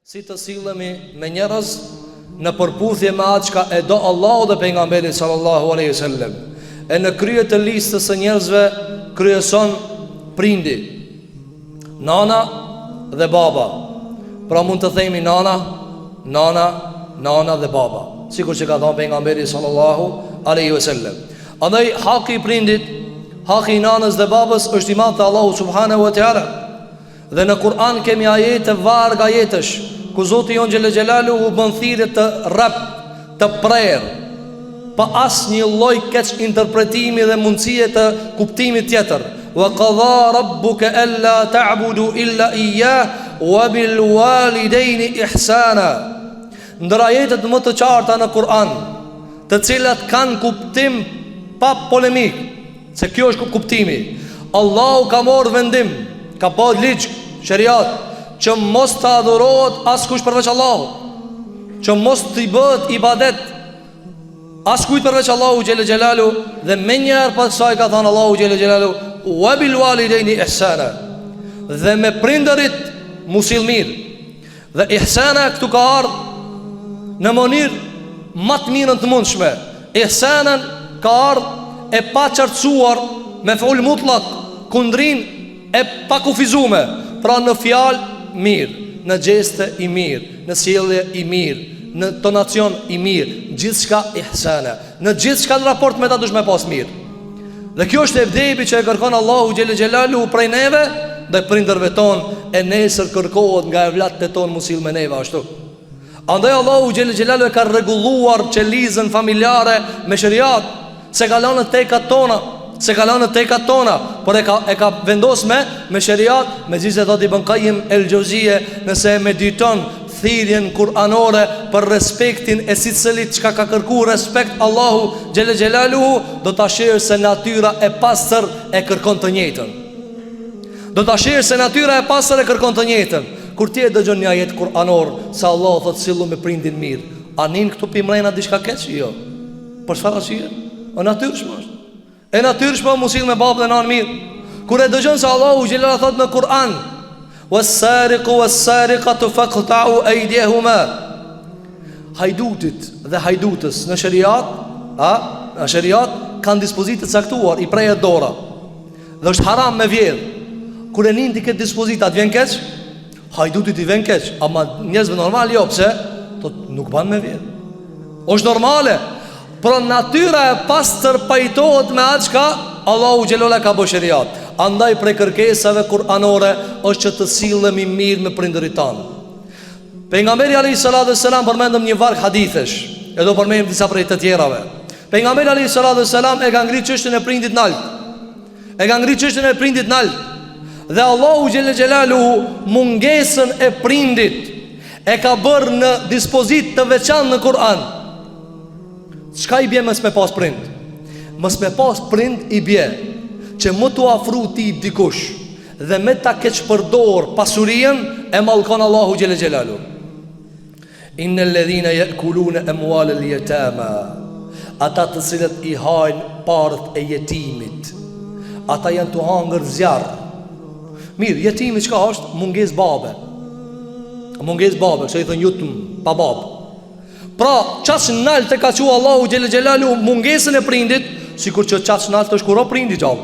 si të sillemi me njerëz në përputhje me atë çka e do Allahu dhe pejgamberi sallallahu alaihi wasallam. E në krye të listës së njerëzve kryeson prindi, nana dhe baba. Pra mund të themi nana dhe baba, sikur që ka thënë pejgamberi sallallahu alaihi wasallam. Andaj haki i prindit, haki i nanës dhe babës është i madh te Allahu subhanahu wa taala. Dhe në Kur'an kemi ajete varga ajetesh ku Zoti jon xhel xhelalu u bën thirrje të rrap, të prerë, pa asnjë lloj keq interpretimi dhe mundësie të kuptimit tjetër. Wa qadha rabbuka alla ta'budu illa iyyah wa bil walidayni ihsana. Ndër ajetet më të qarta në Kur'an, të cilat kanë kuptim pa polemik, se kjo është kuptimi. Allahu ka marrë vendim, ka pa ligj, shariat, që mos të adhurohet askush përveç Allahut, që mos të i bëhet ibadet askujt përveç Allahu xhel xhelalu. Dhe më njëherë pas saj ka thënë Allahu xhel xhelalu wa bil walidayni ihsana, dhe me prindërit musil mirë. Dhe ihsana këtu ka ardhur në mënyrë më të mirën të mundshme. Ihsanan ka ardhur e pa qartësuar me fol mutlak, kundrin e pa kufizuar. Pra në fjalë mirë, në gjeste i mirë, në sjellje i mirë, në tonacion i mirë, gjithçka ihsana. Në gjithçka në raport me ta dush me pas mirë. Dhe kjo është evdebi që e kërkon Allahu xhel xhelalu prej neve dhe prindërve ton, e nesër kërkohet nga evlatët e ton musil me neve ashtu. Andaj Allahu xhel xhelalu e ka rregulluar çelizën familjare me shariat, se ka lënë tekat tona, por e ka vendos me shariat. Megjithëse thotë Ibn Qayyim el-Jauziye, nëse e mediton thirrjen kuranore për respektin e secilit çka ka kërkuar respekt Allahu xhel xhelaluhu, do ta shihë se natyra e pastër e kërkon të njëjtën. Do ta shihë se natyra e pastër e kërkon të njëjtën. Kur ti e dëgjon një ajet kuranor se Allah thotë sillu me prindin mirë, a nin këtu pimrena diçka keq? Jo. Por çfarë shije? O natyrshëm është. E natyrshëm musil me babën e nanë mirë. Kur e dëgjon se Allahu xhelala thotë në Kur'an was-sariqu was-sariqatu faqta'u aydihuma, hajdutit dhe hajdutës në shariat, në shariat kanë dispozita të caktuar, i prejet dora. Dhe është haram me vjedh. Kur e nin ti këtë dispozita, të vjen keq? Hajdutit i vjen keq, ama njerëzve normal jo, pse? Thotë nuk ban me vjedh. Është normale. Pra natyra e pastër pajtohet me atë çka Allahu xhelala ka bërë shariat. Andaj prej kërkesave kuranore është që të sillemi mirë me prindërit tanë. Pejgamberi alayhis salam përmendëm një varg hadithesh, e do përmendim disa prej të tjerave. Pejgamberi alayhis salam e ka ngritë çështën e prindit nalt. Dhe Allahu xhel xhelaluhu mungesën e prindit e ka bërë në dispozit të veçantë në Kur'an. Çka i bje mës me pas prind? Mës me pas prind i bje që më të afru ti dikush dhe me ta keq përdor pasurien e mallkon Allahu xhel xhelalu. Innal ladhina ya'kuluna amwal al-yatama, ata të cilët i hajnë parët e jetimit, ata janë të hangër zjarr. Mirë, jetimi çka është? Mungesë babe. Që i thënë jutëm pa babë. Pra, qaç nalt e ka qua Allahu xhel xhelalu mungesën e prindit, sikur që qaç nalt është kur o prindi gjallë.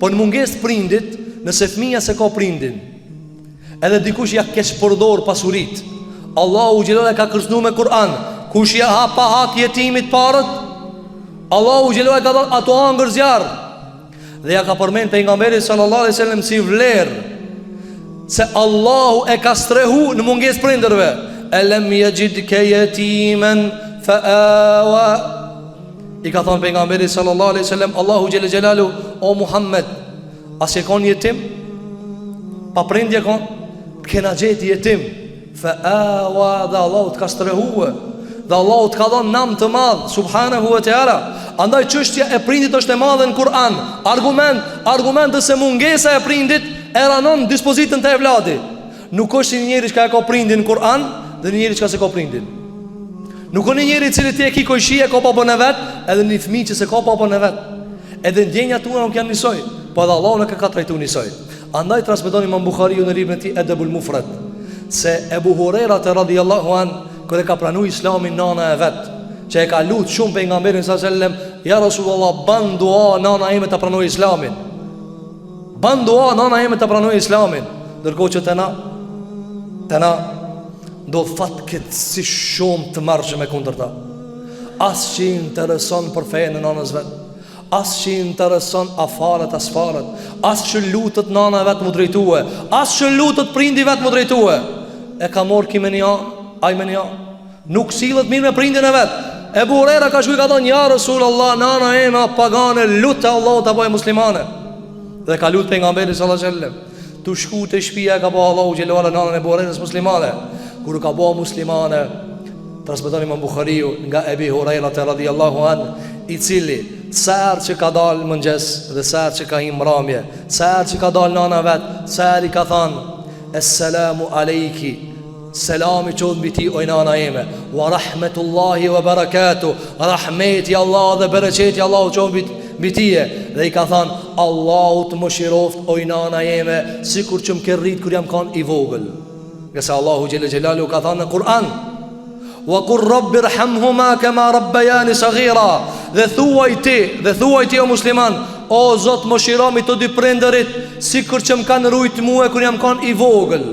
Po në mungesë prindit, nëse fëmia se ka prindin, edhe dikush ja keq përdor pasurit, Allahu xhelalu ka kërcënuar me Kur'an, kush ja ha pa hak jetimit parët, Allahu xhelalu ka dhënë ato hangër zjarr. Dhe ja ka përmend pejgamberi sallallahu alaihi wasallam si vlerë se Allahu e ka strehu në mungesë prindërve. Alam yajidka yatiman fa'awa, i ka thonë pejgamberi sallallahu alaihi wasallam Allahu xhel xhelalu, o Muhammed, as e kon jetim pa prindje kon, kena gjeti jetim, fa'awa, dhe Allahu të ka strehuar, dhe Allahu të ka dhënë nam të madh subhanahu wa taala. Andaj çështja e prindit është e madhe në Kur'an. Argument se mungesa e prindit e ranon dispozitën të evladit. Nuk është një njeri që ka prindin në Kur'an dhe një njeri që ka se ka prindin. Nuk ka një njeri cili ti e ki kojshie ka papën e vet, edhe një fëmijë që se ka papën e vet. Edhe ndjenjat tua nuk janë njësoj, po edhe Allahu nuk e ka trajtuar njësoj. Andaj transmeton Imam Buhariu në librin e tij Adabul Mufrad se Ebu Hurajra radhiyallahu an kur e ka pranuar Islamin nana e vet, që e ka lutur shumë pejgamberin sallallahu alaihi wasallam, ja Rasulullah, ban dua nana ime ta pranoj Islamin. Ban dua nana ime ta pranoj Islamin. Ndërkohë që të na do fatket si shumë të marrë me kundër ta. As që i intereson për fejnë në nanës vetë, as që i intereson afaret, asfaret, as që lutët nana vetë më drejtue, as që lutët prindi vetë më drejtue. E ka morë ki me një anë, aj me një anë, nuk silët mirë me prindin e vetë. Ebu Hurajra ka shkuj ka thonë, ja Rasulullah, nana e me pagane, lutë Allah të bëjë muslimane. Dhe ka lutë pejgamberi sallallahu alaihi wasallam. Tu shku të shpia ka bëhë Allahu gjelluar nanën e Ebu Hurajrës muslimane. Kër ka bëhë muslimane, transmeton Imam Bukhariu nga Ebi Hurajra radhiyallahu an, i cili sërë që ka dalë mëngjes dhe sërë që ka him mramje, sërë që ka dalë nana vetë, sërë i ka thanë, Esselamu alejki, selami qodë mbi ti oj nana ime, wa rahmetullahi wa barakatuh, rahmeti Allah dhe bereqeti Allah qodë mbi tije. Dhe i ka thanë, Allahu të më shiroft oj nana ime, si kur që më kërrit kër jam kanë i vogël. Nëse Allahu Gjelle Gjelalu ka thanë në Kur'an, wa kur rabbi rhamhuma kema rabbejani saghira, dhe thuaj ti o musliman, o Zot më shirami të dy prenderit, si kur që më kanë rujt muhe kër jam kanë i vogël.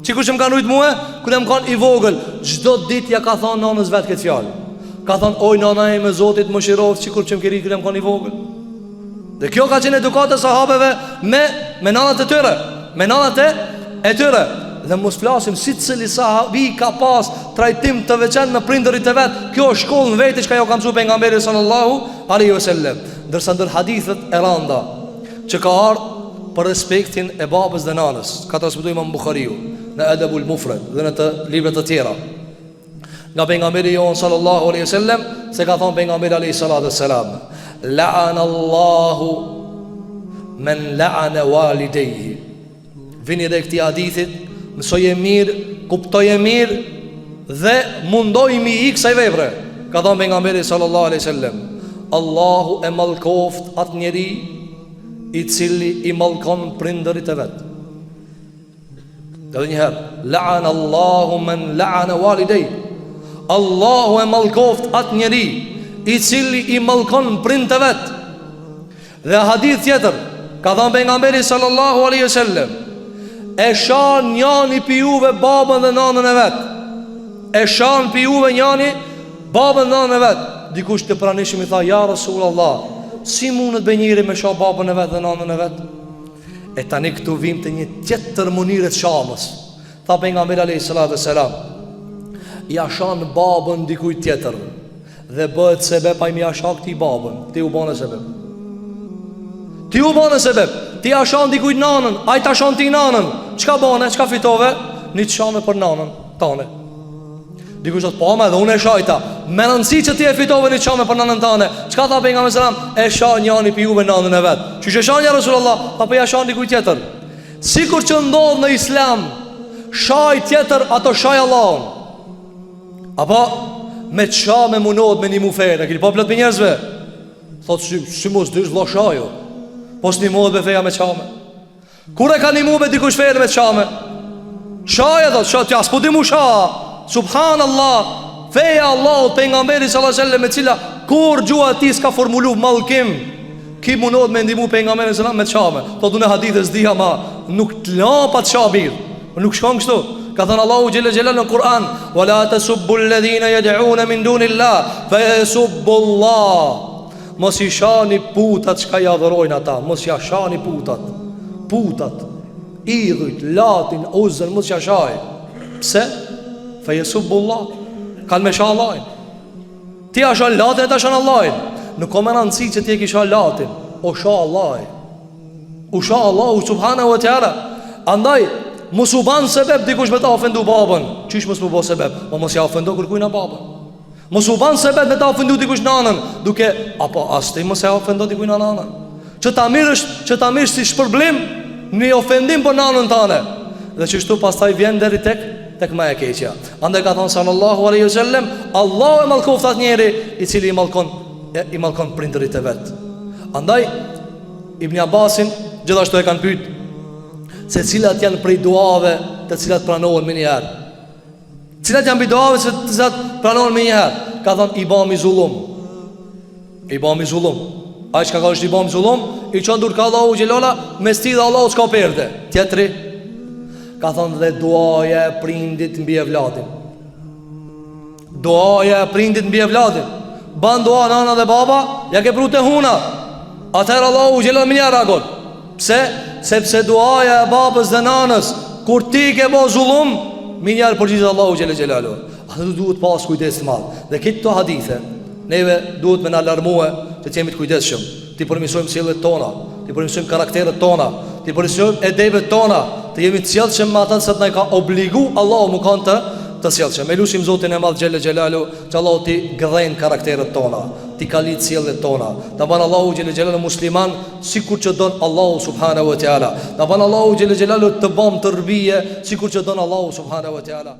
Si kur që më kanë rujt muhe kër jam kanë i vogël. Gjdo dit ja ka thanë nanës vetë këtë fjallë. Ka thanë, oj nana e me Zotit më shiroft, si kur që më kërit kër jam kanë i vogël. Dhe kjo ka qenë edukatë e sahabeve me nanat e tyre, me nanat e tyre. Dhe mos flasim si cili sahabi ka pas trajtim të veçantë në prindërit e vet. Kjo është shkollë në vetë që jo ka mësuar pejgamberi sallallahu alaihi wasallam. Ndërsa ndër hadithet e randa që ka ardhur për respektin e babës dhe nanës, ka transmetuar Imam Bukhariu në Adabul Mufrad dhe në të libra të tjera nga pejgamberi jon sallallahu alaihi wasallam, se ka thënë pejgamberi alaihi salatu wassalam, la'ana Allahu men la'ana walidayhi. Vini dhe këtij hadithit, mësoje mirë, kuptoje mirë dhe mundoj mi i kësaj vepre. Ka thënë pejgamberi sallallahu alaihi wasallam, Allahu e mallkoft atë njeri i cili i mallkon prindërit e vet. Edhe një herë, la'ana Allahu men la'ana walidayhi. Allahu e mallkoft atë njeri i cili i mallkon prindët e vet. Dhe hadith tjetër, ka thënë pejgamberi sallallahu alaihi wasallam, e shan njani pi juve babën dhe nanën e vet. E shan pi juve njani babën dhe nanën e vet. Dikush të pranishëm i tha, ja Rasulullah, si mundet be njëri me shan babën e vet dhe nanën e vet? E tani këtu vim të një tjetër mënyrë të shamës. Tha pejgamberi alayhi salatu wassalam, ja shan babën dikujt tjetër dhe bëhet sebeb ai më ja shan këtij babën, ti u bën sebeb. Ti u bën sebeb. Ti ja shan dikujt nanën, ai ta shan ti nanën. Çka bën? Çka fitove? Ni të shame për nanën tane. Dikush thot, po më dhe unë e shajta. Me rëndësi që ti e fitove ni të shame për nanën tane. Çka tha pejgamberi sallallahu alajhi wasallam? E shan njani pi juve nanën e vet. Çu shan ja Rasulullah, apo ja shan dikujt tjetër. Sikur që ndodh në Islam, shaj tjetër ato shaj Allahun. Apo me qa me munod me një mufer. E kili po plët për njerëzve. Thot si mos dysh vlo shajo. Po s'ni mod be feja me qame. Kur e ka një mu me dikush fejre me qame? Shaja thot, shaja tja s'po di mu shaja. Subhanallah, feja Allah pejgamberi sallallahu alaihi wasallam, me cila kur gjua ti s'ka formulu mallkim, ki munod me ndimu pejgamberi sallallahu alaihi wasallam me qame. Thot unë hadithës diha ma nuk t'la pa t'qa mirë. Nuk shkon kështu. Ka thënë Allahu Gjelle Gjellal në Kur'an, wa la tasubbu alladhina yad'una min dunillah fa yasubbu Allah. Mos i shani putat çka ja adhurojnë ata. Mos ja shani putat, idhujt, latin, uzën, mos ja shaj. Pse? Fa yasubbu Allah. Kanë me shah Allahin. Ti ja shan latin e ta shan Allahin. Nuk ka më rëndësi që ti e ki shah latin, o shah Allahin. U shah Allahu subhanahu wa ta'ala. Andaj mos u ban sebeb dikush me ta ofendu babën. Qysh mos u bo sebeb? O mos ja ofendo kërkujna babën. Mos u ban sebeb me ta ofendu dikush nanën, duke apo as ti mos ja ofendo dikujna nanën. Që ta mirësh si shpërblim në ofendim për nanën tane. Dhe çështu pastaj vjen deri tek më e keqja. Andaj ka thënë sallallahu alaihi wasallam, Allahu e mallkoft atë njeri i cili i mallkon prindërit e vet. Andaj Ibn Abbasin gjithashtu e kanë pyet se cilat janë prej duave të cilat pranohen më njëherë. Cilat janë prej duave të cilat pranohen më njëherë? Ka thënë i bami zullum. I bami zullum. Ai që ka është i bami zullum, i çon dur ka Allahu xhelala, mes ti dhe Allahu s'ka perde. Tjetri ka thënë dhe duaja e prindit mbi evladin. Duaja e prindit mbi evladin. Ban dua nana dhe baba, ja ke prute huna. Atëherë Allahu xhelal më një reagon. Pse? Sepse duaja e babës dhe nanës, kur ti ke bo zullum, më njëherë përgjigjet Allahu xhelal. Atë duhet pas kujdes të madh. Dhe këto hadithe, neve duhet me na alarmue që të jemi të kujdesshëm. Ti përmirësojmë sjelljet tona, ti përmirësojmë karakteret tona, ti përmirësojmë edebet tona, të jemi të sjellshëm me ata që na ka obligu Allahu më kanë të sjellshëm. Me lutim Zotin e Madh xhelal xhelalu, që Allahu ti gëdhen karakteret tona, ti kalit sjelljet tona. Ta ban Allahu xhelal xhelalu musliman sikur që don Allahu subhanahu wa taala. Ta ban Allahu xhelal xhelalu të bëm tërbije sikur që don Allahu subhanahu wa taala.